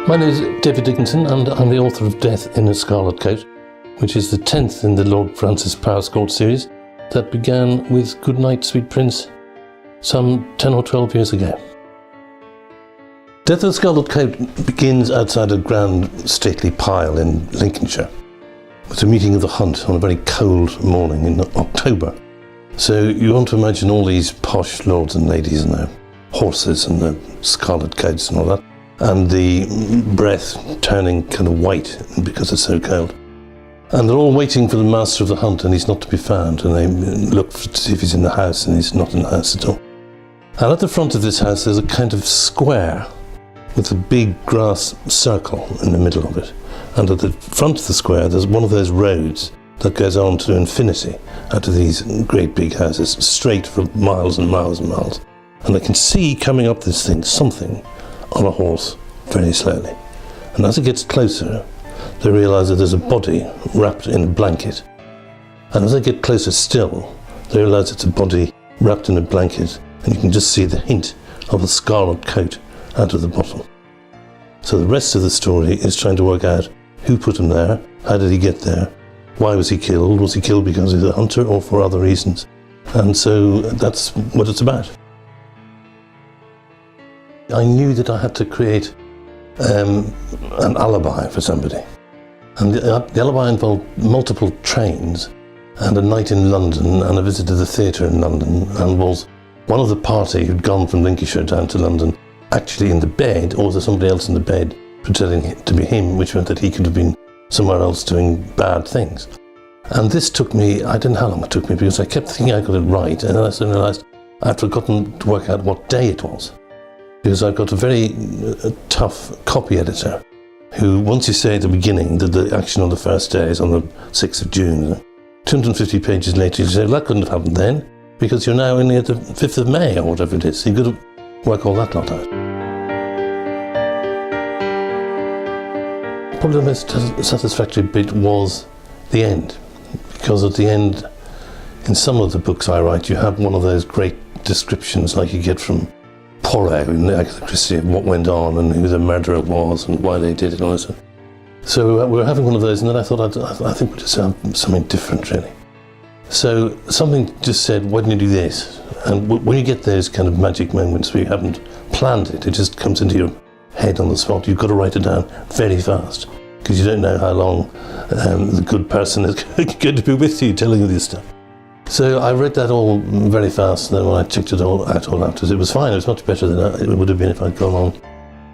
My name is David Dickinson and I'm the author of Death in a Scarlet Coat, which is the 10th in the Lord Francis Powerscourt series that began with Goodnight Sweet Prince some 10 or 12 years ago. Death in a Scarlet Coat begins outside a grand stately pile in Lincolnshire with a meeting of the hunt on a very cold morning in October. So you want to imagine all these posh lords and ladies and their horses and their scarlet coats and all that, and the breath turning kind of white because it's so cold. And they're all waiting for the master of the hunt, and he's not to be found, and they look to see if he's in the house, and he's not in the house at all. And at the front of this house there's a kind of square with a big grass circle in the middle of it. And at the front of the square there's one of those roads that goes on to infinity out of these great big houses, straight for miles and miles and miles. And I can see coming up this thing something on a horse very slowly. And as it gets closer, they realise that there's a body wrapped in a blanket. And as they get closer still, they realise it's a body wrapped in a blanket, and you can just see the hint of a scarlet coat out of the bottom. So the rest of the story is trying to work out who put him there, how did he get there, why was he killed because he's a hunter or for other reasons? And so that's what it's about. I knew that I had to create an alibi for somebody. And the alibi involved multiple trains and a night in London and a visit to the theatre in London, and was one of the party who'd gone from Lincolnshire down to London actually in the bed, or was there somebody else in the bed pretending to be him, which meant that he could have been somewhere else doing bad things. And this took me, I don't know how long it took me, because I kept thinking I got it right, and then I suddenly realised I'd forgotten to work out what day it was. Because I've got a very tough copy editor who, once you say at the beginning that the action on the first day is on the 6th of June, 250 pages later you say, well, that couldn't have happened then, because you're now only at the 5th of May or whatever it is. So you've got to work all that lot out. Probably the most satisfactory bit was the end, because at the end, in some of the books I write, you have one of those great descriptions like you get from Poirot in Agatha Christie of what went on and who the murderer was and why they did it and all this. So we were having one of those, and then I thought, I think we'll just have something different, really. So something just said, why don't you do this? And when you get those kind of magic moments where you haven't planned it, it just comes into your head on the spot. You've got to write it down very fast, because you don't know how long the good person is going to be with you telling you this stuff. So I read that all very fast, and then when I checked it all out afterwards, it was fine. It was much better than it would have been if I'd gone on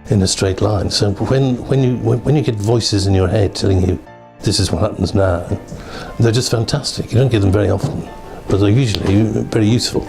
in a straight line. So when you get voices in your head telling you this is what happens now, they're just fantastic. You don't get them very often, but they're usually very useful.